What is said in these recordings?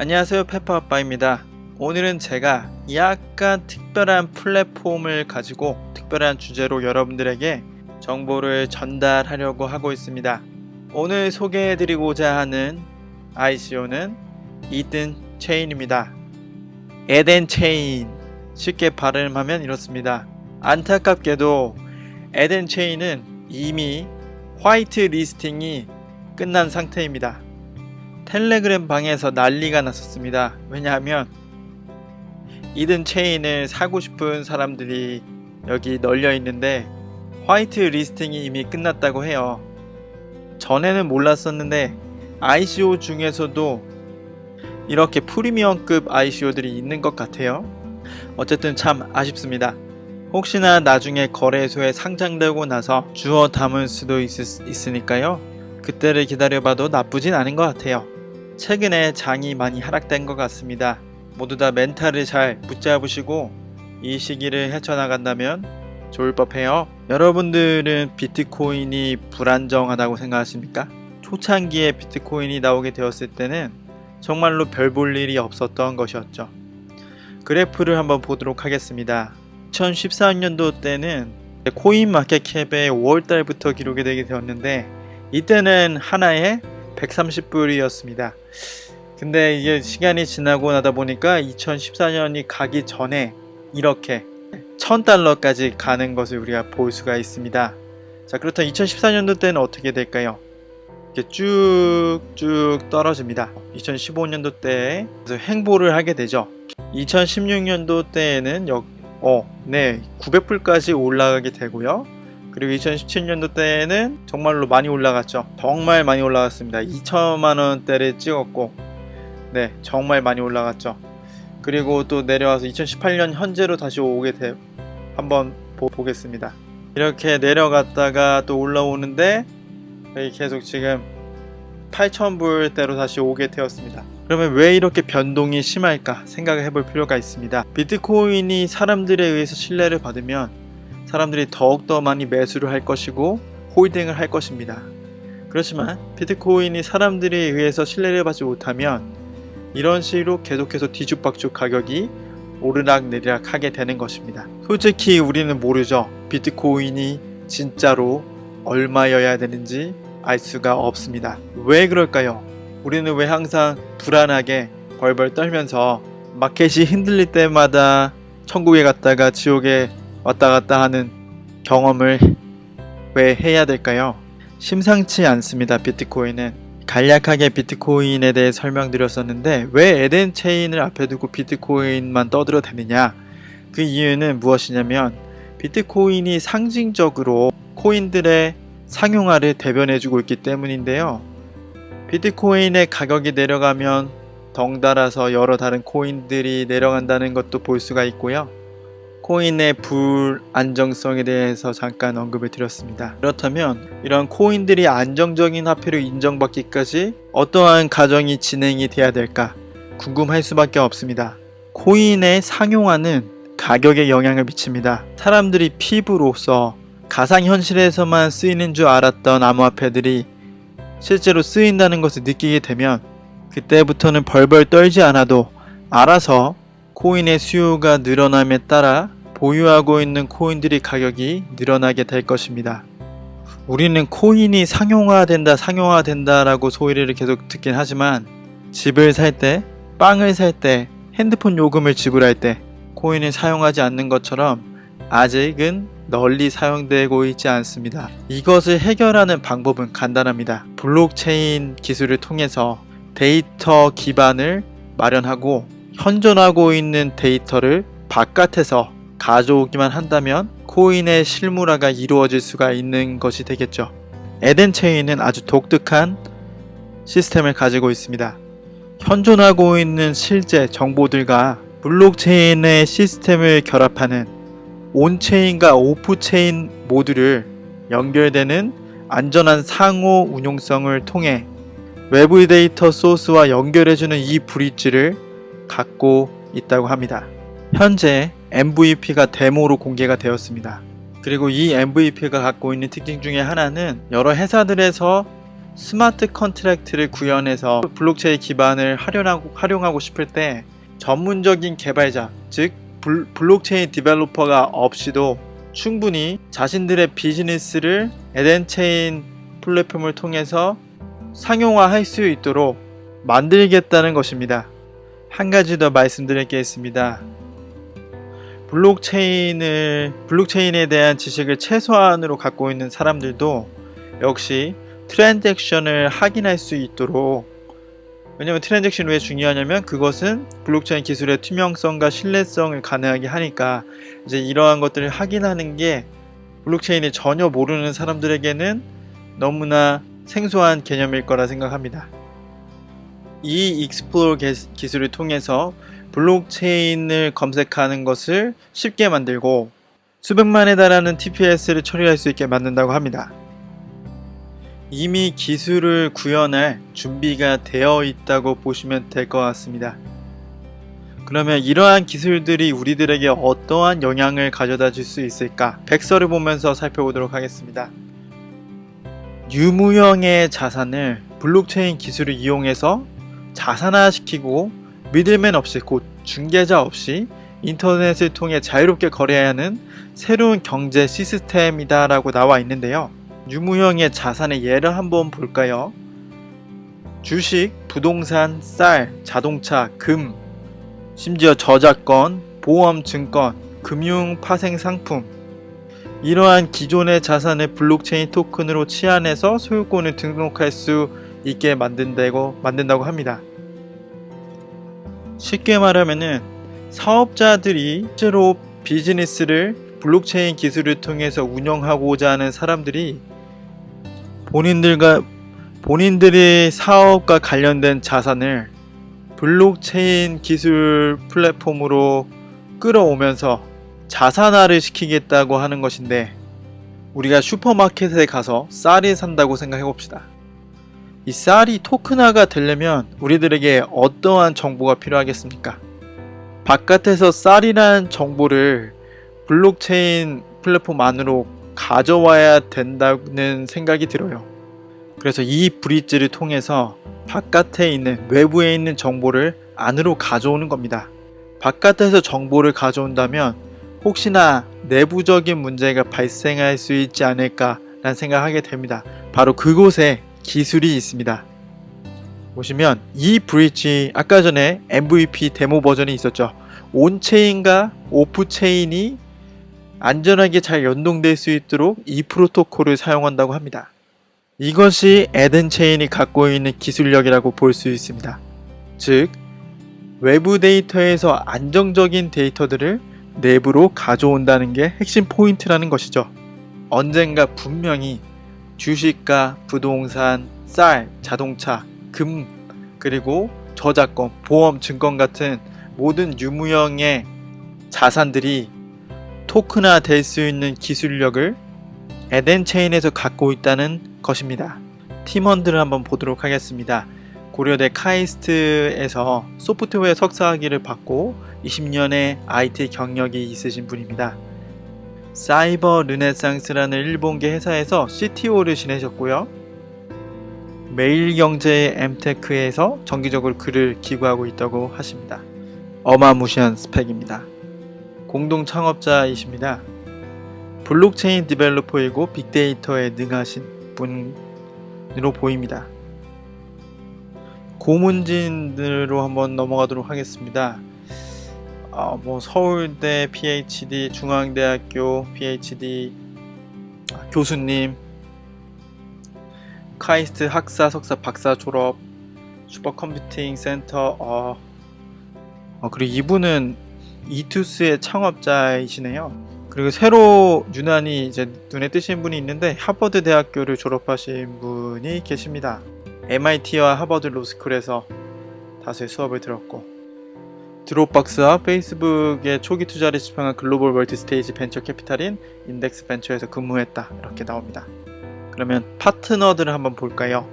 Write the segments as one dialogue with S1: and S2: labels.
S1: 안녕하세요, 페퍼아빠입니다. 오늘은 제가 약간 특별한 플랫폼을 가지고 특별한 주제로 여러분들에게 정보를 전달하려고 하고 있습니다. 오늘 소개해드리고자 하는 ICO는 이든 체인입니다. 에덴 체인, 쉽게 발음하면 이렇습니다. 안타깝게도 에덴 체인은 이미 화이트 리스팅이 끝난 상태입니다. 텔레그램 방에서 난리가 났었습니다. 왜냐하면 이든 체인을 사고 싶은 사람들이 여기 널려 있는데 화이트 리스팅이 이미 끝났다고 해요. 전에는 몰랐었는데 ICO 중에서도 이렇게 프리미엄급 ICO들이 있는 것 같아요. 어쨌든 참 아쉽습니다. 혹시나 나중에 거래소에 상장되고 나서 주워 담을 수도 있으니까요. 그때를 기다려봐도 나쁘진 않은 것 같아요. 최근에 장이 많이 하락된 것 같습니다. 모두 다 멘탈을 잘 붙잡으시고 이 시기를 헤쳐나간다면 좋을 법해요. 여러분들은 비트코인이 불안정하다고 생각하십니까? 초창기에 비트코인이 나오게 되었을 때는 정말로 별 볼 일이 없었던 것이었죠. 그래프를 한번 보도록 하겠습니다. 2014년도 때는 코인마켓캡에 5월달부터 기록이 되게 되었는데 이때는 하나에 130불이었습니다. 근데 이게 시간이 지나고 나다 보니까 2014년이 가기 전에 이렇게 1000달러까지 가는 것을 우리가 볼 수가 있습니다. 자, 그렇다면 2014년도 때는 어떻게 될까요? 이렇게 쭉쭉 떨어집니다. 2015년도 때에 횡보를 하게 되죠. 2016년도 때에는 900불까지 올라가게 되고요. 그리고 2017년도 때에는 정말로 많이 올라갔죠. 정말 많이 올라갔습니다. 2천만원대를 찍었고 정말 많이 올라갔죠. 그리고 또 내려와서 2018년 현재로 다시 오게 돼 한번 보겠습니다. 이렇게 내려갔다가 또 올라오는데 계속 지금 8,000불대로 다시 오게 되었습니다. 그러면 왜 이렇게 변동이 심할까 생각을 해볼 필요가 있습니다. 비트코인이 사람들에 의해서 신뢰를 받으면 사람들이 더욱더 많이 매수를 할 것이고 홀딩을 할 것입니다. 그렇지만 비트코인이 사람들에 의해서 신뢰를 받지 못하면 이런 식으로 계속해서 뒤죽박죽 가격이 오르락내리락 하게 되는 것입니다. 솔직히 우리는 모르죠. 비트코인이 진짜로 얼마여야 되는지 알 수가 없습니다. 왜 그럴까요? 우리는 왜 항상 불안하게 벌벌 떨면서 마켓이 흔들릴 때마다 천국에 갔다가 지옥에 왔다 갔다 하는 경험을 왜 해야 될까요? 심상치 않습니다. 비트코인은 간략하게 비트코인에 대해 설명드렸었는데 왜 에덴 체인을 앞에 두고 비트코인만 떠들어대느냐? 그 이유는 무엇이냐면 비트코인이 상징적으로 코인들의 상용화를 대변해주고 있기 때문인데요. 비트코인의 가격이 내려가면 덩달아서 여러 다른 코인들이 내려간다는 것도 볼 수가 있고요. 코인의 불안정성에 대해서 잠깐 언급을 드렸습니다. 그렇다면 이런 코인들이 안정적인 화폐로 인정받기까지 어떠한 과정이 진행이 돼야 될까 궁금할 수밖에 없습니다. 코인의 상용화는 가격에 영향을 미칩니다. 사람들이 피부로서 가상현실에서만 쓰이는 줄 알았던 암호화폐들이 실제로 쓰인다는 것을 느끼게 되면 그때부터는 벌벌 떨지 않아도 알아서 코인의 수요가 늘어남에 따라 보유하고 있는 코인들의 가격이 늘어나게 될 것입니다. 우리는 코인이 상용화된다 라고 소리를 계속 듣긴 하지만 집을 살 때, 빵을 살 때, 핸드폰 요금을 지불할 때 코인을 사용하지 않는 것처럼 아직은 널리 사용되고 있지 않습니다. 이것을 해결하는 방법은 간단합니다. 블록체인 기술을 통해서 데이터 기반을 마련하고 현존하고 있는 데이터를 바깥에서 가져오기만 한다면 코인의 실물화가 이루어질 수가 있는 것이 되겠죠. 에덴 체인은 아주 독특한 시스템을 가지고 있습니다. 현존하고 있는 실제 정보들과 블록체인의 시스템을 결합하는 온체인과 오프체인 모두를 연결되는 안전한 상호 운용성을 통해 외부 데이터 소스와 연결해주는 이 브릿지를 갖고 있다고 합니다. 현재 MVP가 데모로 공개가 되었습니다. 그리고 이 MVP가 갖고 있는 특징 중에 하나는 여러 회사들에서 스마트 컨트랙트를 구현해서 블록체인 기반을 활용하고 싶을 때 전문적인 개발자, 즉 블록체인 디벨로퍼가 없이도 충분히 자신들의 비즈니스를 에덴체인 플랫폼을 통해서 상용화할 수 있도록 만들겠다는 것입니다. 한 가지 더 말씀드릴 게 있습니다. 블록체인에 대한 지식을 최소한으로 갖고 있는 사람들도 역시 트랜잭션을 확인할 수 있도록, 왜냐하면 트랜잭션이 왜 중요하냐면 그것은 블록체인 기술의 투명성과 신뢰성을 가능하게 하니까 이제 이러한 것들을 확인하는 게 블록체인을 전혀 모르는 사람들에게는 너무나 생소한 개념일 거라 생각합니다. 이 익스플로러 기술을 통해서 블록체인을 검색하는 것을 쉽게 만들고 수백만에 달하는 TPS를 처리할 수 있게 만든다고 합니다. 이미 기술을 구현할 준비가 되어 있다고 보시면 될 것 같습니다. 그러면 이러한 기술들이 우리들에게 어떠한 영향을 가져다 줄 수 있을까? 백서를 보면서 살펴보도록 하겠습니다. 유무형의 자산을 블록체인 기술을 이용해서 자산화시키고 미들맨 없이, 곧 중개자 없이 인터넷을 통해 자유롭게 거래하는 새로운 경제 시스템이다 라고 나와 있는데요. 유무형의 자산의 예를 한번 볼까요? 주식, 부동산, 쌀, 자동차, 금, 심지어 저작권, 보험, 증권, 금융, 파생 상품, 이러한 기존의 자산을 블록체인 토큰으로 치환해서 소유권을 등록할 수 있게 만든다고 합니다. 쉽게 말하면은 사업자들이 실제로 비즈니스를 블록체인 기술을 통해서 운영하고자 하는 사람들이 본인들의 사업과 관련된 자산을 블록체인 기술 플랫폼으로 끌어오면서 자산화를 시키겠다고 하는 것인데, 우리가 슈퍼마켓에 가서 쌀을 산다고 생각해 봅시다. 이 쌀이 토큰화가 되려면 우리들에게 어떠한 정보가 필요하겠습니까? 바깥에서 쌀이라는 정보를 블록체인 플랫폼 안으로 가져와야 된다는 생각이 들어요. 그래서 이 브릿지를 통해서 바깥에 있는, 외부에 있는 정보를 안으로 가져오는 겁니다. 바깥에서 정보를 가져온다면 혹시나 내부적인 문제가 발생할 수 있지 않을까라는 생각하게 됩니다. 바로 그곳에 기술이 있습니다. 보시면 이 브릿지, 아까 전에 MVP 데모 버전이 있었죠. 온체인과 오프체인이 안전하게 잘 연동될 수 있도록 이 프로토콜을 사용한다고 합니다. 이것이 에덴체인이 갖고 있는 기술력이라고 볼 수 있습니다. 즉, 외부 데이터에서 안정적인 데이터들을 내부로 가져온다는 게 핵심 포인트라는 것이죠. 언젠가 분명히 주식과 부동산, 쌀, 자동차, 금, 그리고 저작권, 보험, 증권 같은 모든 유무형의 자산들이 토큰화 될 수 있는 기술력을 에덴체인에서 갖고 있다는 것입니다. 팀원들을 한번 보도록 하겠습니다. 고려대 카이스트에서 소프트웨어 석사학위를 받고 20년의 IT 경력이 있으신 분입니다. 사이버 르네상스라는 일본계 회사에서 CTO를 지내셨고요. 매일경제의 M테크에서 정기적으로 글을 기고하고 있다고 하십니다. 어마무시한 스펙입니다. 공동 창업자이십니다. 블록체인 디벨로퍼이고 빅데이터에 능하신 분으로 보입니다. 고문진으로 한번 넘어가도록 하겠습니다. 서울대 PhD, 중앙대학교 PhD 교수님, 카이스트 학사, 석사, 박사 졸업, 슈퍼컴퓨팅 센터, 그리고 이분은 이투스의 창업자이시네요. 그리고 새로 유난히 이제 눈에 띄신 분이 있는데, 하버드 대학교를 졸업하신 분이 계십니다. MIT와 하버드 로스쿨에서 다수의 수업을 들었고, 드롭박스와 페이스북의 초기 투자를 집행한 글로벌 멀티스테이지 벤처 캐피탈인 인덱스 벤처에서 근무했다, 이렇게 나옵니다. 그러면 파트너들을 한번 볼까요?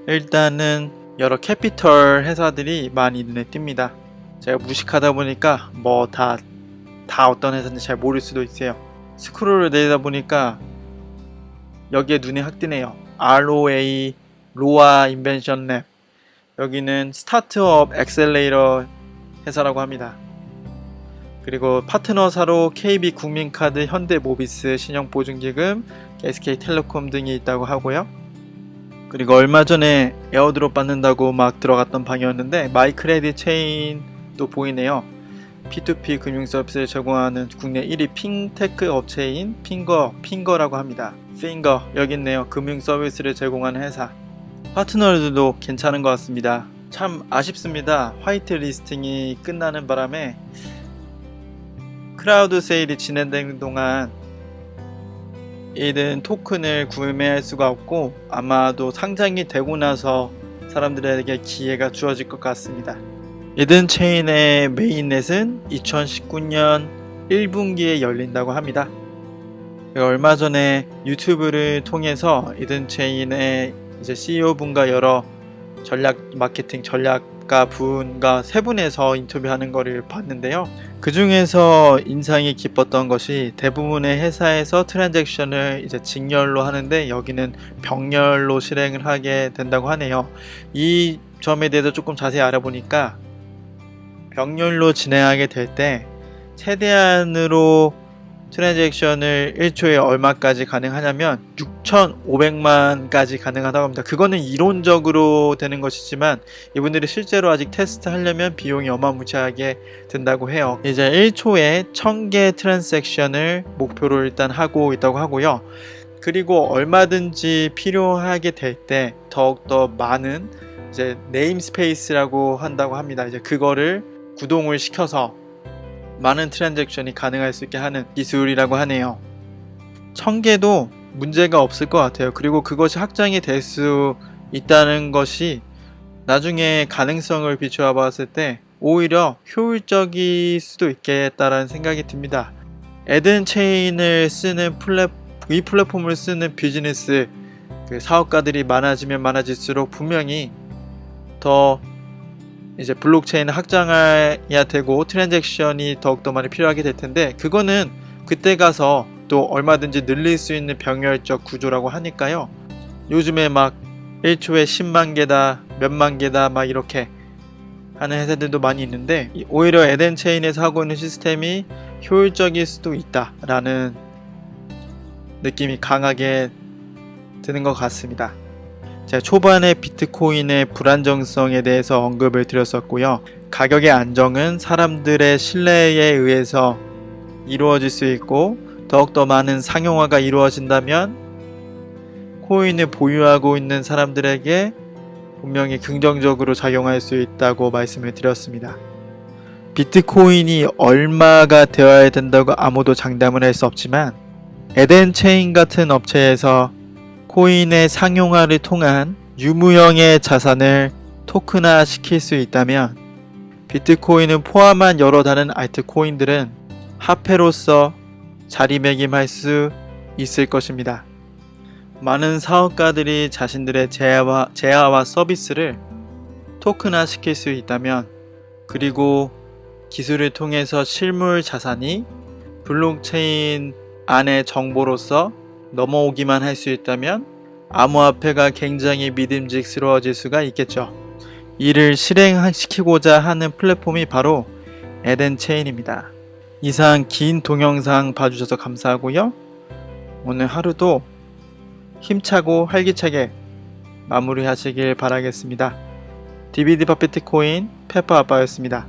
S1: 일단은 여러 캐피털 회사들이 많이 눈에 띕니다. 제가 무식하다 보니까 다 어떤 회사인지 잘 모를 수도 있어요. 스크롤을 내리다 보니까 여기에 눈에 확 띄네요. ROA, 로아 인벤션 랩, 여기는 스타트업 엑셀레이터 회사라고 합니다. 그리고 파트너사로 KB국민카드, 현대모비스, 신용보증기금, SK텔레콤 등이 있다고 하고요. 그리고 얼마 전에 에어드롭 받는다고 막 들어갔던 방이었는데 마이크레딧 체인도 보이네요. P2P 금융 서비스를 제공하는 국내 1위 핀테크 업체인 핑거라고 합니다. 핑거 여기 있네요. 금융 서비스를 제공하는 회사. 파트너들도 괜찮은 것 같습니다. 참 아쉽습니다. 화이트 리스팅이 끝나는 바람에 크라우드 세일이 진행되는 동안 이든 토큰을 구매할 수가 없고 아마도 상장이 되고 나서 사람들에게 기회가 주어질 것 같습니다. 이든 체인의 메인넷은 2019년 1분기에 열린다고 합니다. 얼마 전에 유튜브를 통해서 이든 체인의 이제 CEO 분과 여러 마케팅 전략가 분과 세 분에서 인터뷰하는 것을 봤는데요. 그 중에서 인상이 깊었던 것이 대부분의 회사에서 트랜잭션을 이제 직렬로 하는데 여기는 병렬로 실행을 하게 된다고 하네요. 이 점에 대해서 조금 자세히 알아보니까 병렬로 진행하게 될 때 최대한으로 트랜잭션을 1초에 얼마까지 가능하냐면 6,500만까지 가능하다고 합니다. 그거는 이론적으로 되는 것이지만 이분들이 실제로 아직 테스트 하려면 비용이 어마무시하게 든다고 해요. 이제 1초에 1000개 트랜잭션을 목표로 일단 하고 있다고 하고요. 그리고 얼마든지 필요하게 될 때 더욱더 많은 이제 네임스페이스라고 한다고 합니다. 이제 그거를 구동을 시켜서 많은 트랜잭션이 가능할 수 있게 하는 기술이라고 하네요. 1000개도 문제가 없을 것 같아요. 그리고 그것이 확장이 될 수 있다는 것이 나중에 가능성을 비추어 봤을 때 오히려 효율적일 수도 있겠다라는 생각이 듭니다. 에든 체인을 쓰는 이 플랫폼을 쓰는 비즈니스 사업가들이 많아지면 많아질수록 분명히 더 이제 블록체인을 확장해야 되고 트랜잭션이 더욱더 많이 필요하게 될 텐데 그거는 그때 가서 또 얼마든지 늘릴 수 있는 병렬적 구조라고 하니까요. 요즘에 막 1초에 10만 개다 몇만 개다 막 이렇게 하는 회사들도 많이 있는데 오히려 에덴 체인에서 하고 있는 시스템이 효율적일 수도 있다라는 느낌이 강하게 드는 것 같습니다. 제가 초반에 비트코인의 불안정성에 대해서 언급을 드렸었고요. 가격의 안정은 사람들의 신뢰에 의해서 이루어질 수 있고 더욱더 많은 상용화가 이루어진다면 코인을 보유하고 있는 사람들에게 분명히 긍정적으로 작용할 수 있다고 말씀을 드렸습니다. 비트코인이 얼마가 되어야 된다고 아무도 장담을 할 수 없지만 에덴 체인 같은 업체에서 코인의 상용화를 통한 유무형의 자산을 토큰화 시킬 수 있다면 비트코인을 포함한 여러 다른 알트코인들은 화폐로서 자리매김할 수 있을 것입니다. 많은 사업가들이 자신들의 재화와 서비스를 토큰화 시킬 수 있다면 그리고 기술을 통해서 실물 자산이 블록체인 안의 정보로서 넘어오기만 할 수 있다면 암호화폐가 굉장히 믿음직스러워질 수가 있겠죠. 이를 실행시키고자 하는 플랫폼이 바로 에덴 체인입니다. 이상 긴 동영상 봐주셔서 감사하고요. 오늘 하루도 힘차고 활기차게 마무리하시길 바라겠습니다. DVD 파피트코인 페퍼아빠였습니다.